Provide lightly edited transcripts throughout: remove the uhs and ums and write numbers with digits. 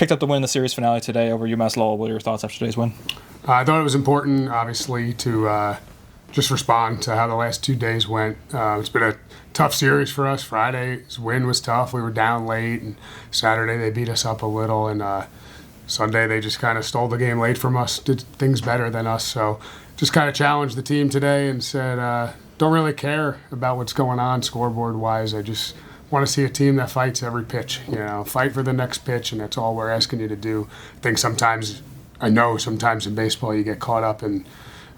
Picked up the win in the series finale today over UMass Lowell. What are your thoughts after today's win? I thought it was important, obviously, to just respond to how the last 2 days went. It's been a tough series for us. Friday's win was tough. We were down late, and Saturday they beat us up a little, and Sunday they just kind of stole the game late from us, did things better than us. So just kind of challenged the team today and said, don't really care about what's going on scoreboard-wise. I just want to see a team that fights every pitch, fight for the next pitch, and that's all we're asking you to do. I know sometimes in baseball you get caught up in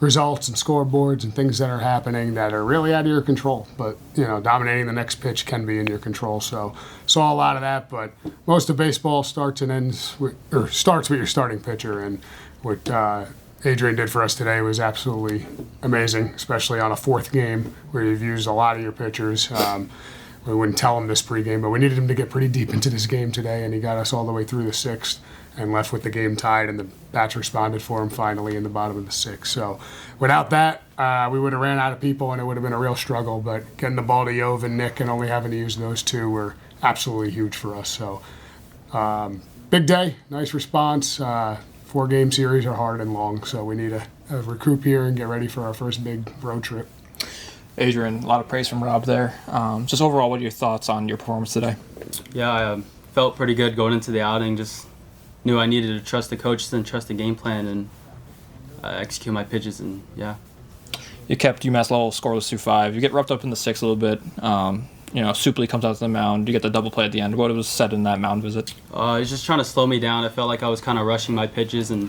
results and scoreboards and things that are happening that are really out of your control. But, dominating the next pitch can be in your control. So saw a lot of that, but most of baseball starts with your starting pitcher. And what Adrian did for us today was absolutely amazing, especially on a fourth game where you've used a lot of your pitchers. We wouldn't tell him this pregame, but we needed him to get pretty deep into this game today, and he got us all the way through the sixth and left with the game tied, and the bats responded for him finally in the bottom of the sixth. So without that, we would have ran out of people, and it would have been a real struggle. But getting the ball to Yov and Nick and only having to use those two were absolutely huge for us. So big day, nice response. 4-game series are hard and long, so we need to recoup here and get ready for our first big road trip. Adrian, a lot of praise from Rob there. Just overall, what are your thoughts on your performance today? Yeah, I felt pretty good going into the outing. Just knew I needed to trust the coaches and trust the game plan and execute my pitches. And yeah, you kept UMass Lowell scoreless 2-5. You get roughed up in the sixth a little bit. Supley comes out to the mound. You get the double play at the end. What was said in that mound visit? He's just trying to slow me down. I felt like I was kind of rushing my pitches and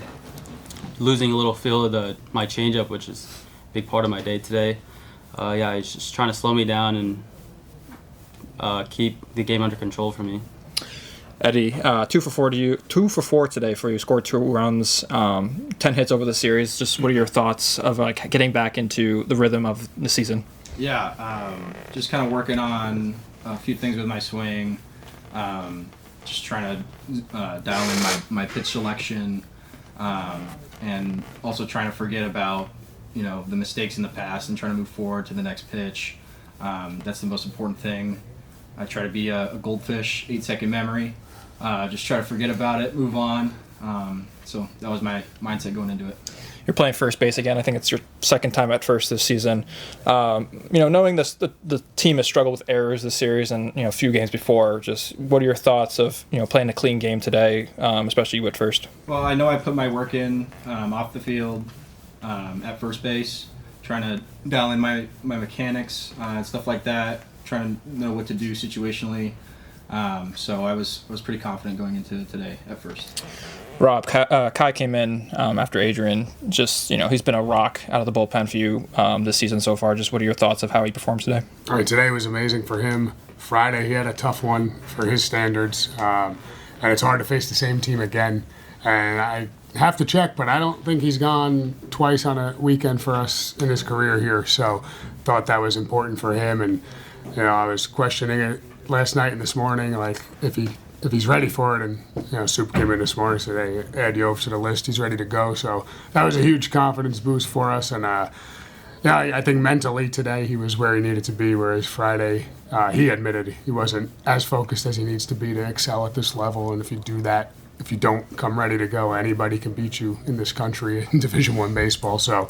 losing a little feel of my changeup, which is a big part of my day today. He's just trying to slow me down and keep the game under control for me. Eddie, 2 for 4 today for you. Scored 2 runs, 10 hits over the series. Just what are your thoughts of getting back into the rhythm of the season? Yeah, just kind of working on a few things with my swing. Just trying to dial in my pitch selection, and also trying to forget about the mistakes in the past and trying to move forward to the next pitch. That's the most important thing. I try to be a goldfish, 8-second memory. Just try to forget about it, move on. So that was my mindset going into it. You're playing first base again. I think it's your second time at first this season. Knowing this, the team has struggled with errors this series and a few games before. Just what are your thoughts of playing a clean game today, especially you at first? Well, I know I put my work in off the field. At first base, trying to dial in my mechanics and stuff like that, trying to know what to do situationally. So I was pretty confident going into today at first. Rob, Kai came in after Adrian. Just, he's been a rock out of the bullpen for you this season so far. Just what are your thoughts of how he performs today? All right, today was amazing for him. Friday, he had a tough one for his standards, and it's hard to face the same team again. And I have to check, but I don't think he's gone twice on a weekend for us in his career here. So thought that was important for him. And, I was questioning it last night and this morning, like if he's ready for it. And, Soup came in this morning and said, hey, add Yov to the list. He's ready to go. So that was a huge confidence boost for us. And, I think mentally today he was where he needed to be, whereas Friday he admitted he wasn't as focused as he needs to be to excel at this level. And if you do that, if you don't come ready to go, anybody can beat you in this country in Division I baseball. So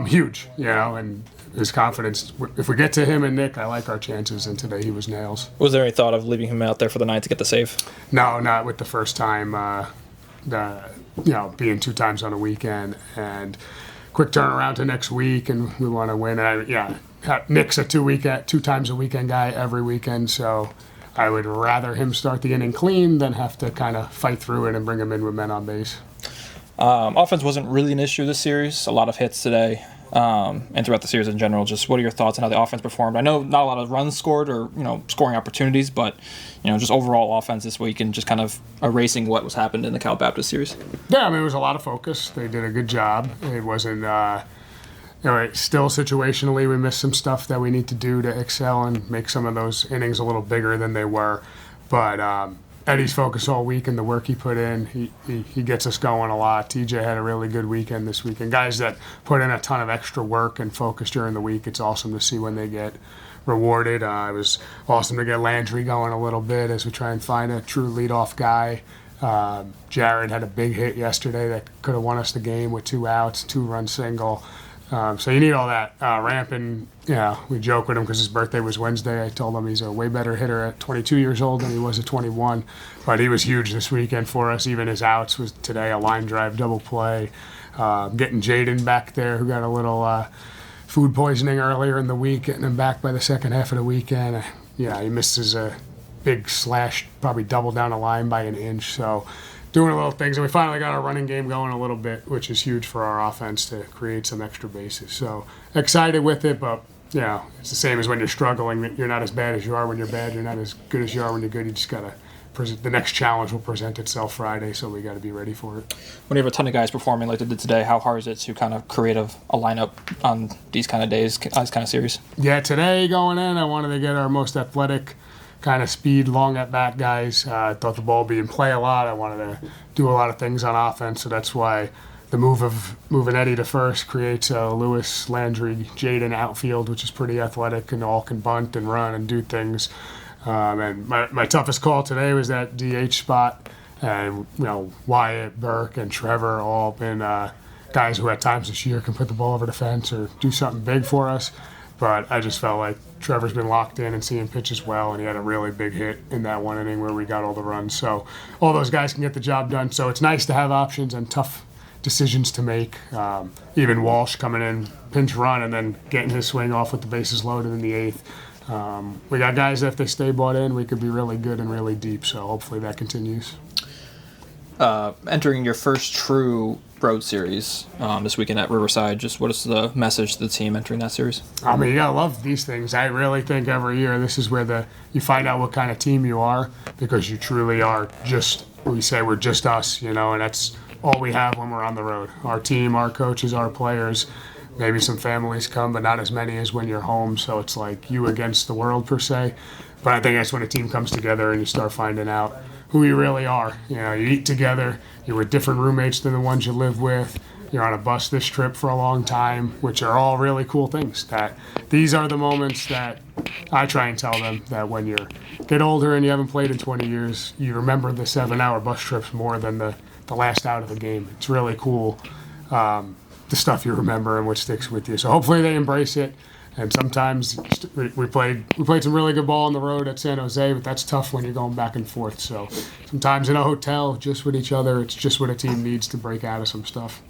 huge, and his confidence. If we get to him and Nick, I like our chances, and today he was nails. Was there any thought of leaving him out there for the night to get the save? No, not with the first time, being 2 times on a weekend and quick turnaround to next week, and we want to win. Nick's a 2 times a weekend guy every weekend, so I would rather him start the inning clean than have to kind of fight through it and bring him in with men on base. Offense wasn't really an issue this series. A lot of hits today, and throughout the series in general. Just what are your thoughts on how the offense performed? I know not a lot of runs scored or scoring opportunities, but just overall offense this week and just kind of erasing what was happened in the Cal Baptist series. Yeah, it was a lot of focus. They did a good job. It wasn't. Still situationally, we missed some stuff that we need to do to excel and make some of those innings a little bigger than they were. But Eddie's focus all week and the work he put in, he gets us going a lot. TJ had a really good weekend this weekend. Guys that put in a ton of extra work and focus during the week, it's awesome to see when they get rewarded. It was awesome to get Landry going a little bit as we try and find a true leadoff guy. Jared had a big hit yesterday that could have won us the game with 2 outs, 2-run single. So you need all that. Ramping, we joke with him because his birthday was Wednesday. I told him he's a way better hitter at 22 years old than he was at 21. But he was huge this weekend for us. Even his outs was today a line drive double play. Getting Jaden back there, who got a little food poisoning earlier in the week, getting him back by the second half of the weekend. He misses a big slash, probably double down the line by an inch. So doing a little things, and we finally got our running game going a little bit, which is huge for our offense to create some extra bases. So excited with it, but it's the same as when you're struggling. You're not as bad as you are when you're bad. You're not as good as you are when you're good. You just gotta the next challenge will present itself Friday, so we got to be ready for it. When you have a ton of guys performing like they did today, how hard is it to kind of create a lineup on these kind of days, on this kind of series? Yeah, today going in, I wanted to get our most athletic kind of speed, long at-bat guys. I thought the ball would be in play a lot. I wanted to do a lot of things on offense, so that's why the move of moving Eddie to first creates Lewis, Landry, Jaden outfield, which is pretty athletic and all can bunt and run and do things. And my toughest call today was that DH spot. And, Wyatt, Burke, and Trevor all been guys who at times this year can put the ball over the fence or do something big for us. But I just felt like Trevor's been locked in and seeing pitches well, and he had a really big hit in that one inning where we got all the runs. So all those guys can get the job done. So it's nice to have options and tough decisions to make. Even Walsh coming in, pinch run, and then getting his swing off with the bases loaded in the 8th. We got guys that if they stay bought in, we could be really good and really deep. So hopefully that continues. Entering your first true road series this weekend at Riverside, just what is the message to the team entering that series? I mean, you gotta love these things. I really think every year this is where you find out what kind of team you are, because you truly are we say we're just us, and that's all we have when we're on the road. Our team, our coaches, our players. Maybe some families come, but not as many as when you're home. So it's like you against the world per se. But I think that's when a team comes together and you start finding out who you really are. You eat together. You're with different roommates than the ones you live with. You're on a bus this trip for a long time, which are all really cool things. That these are the moments that I try and tell them that when you get older and you haven't played in 20 years, you remember the 7-hour bus trips more than the last out of the game. It's really cool. The stuff you remember and what sticks with you. So hopefully they embrace it. And sometimes we played some really good ball on the road at San Jose, but that's tough when you're going back and forth. So sometimes in a hotel, just with each other, it's just what a team needs to break out of some stuff.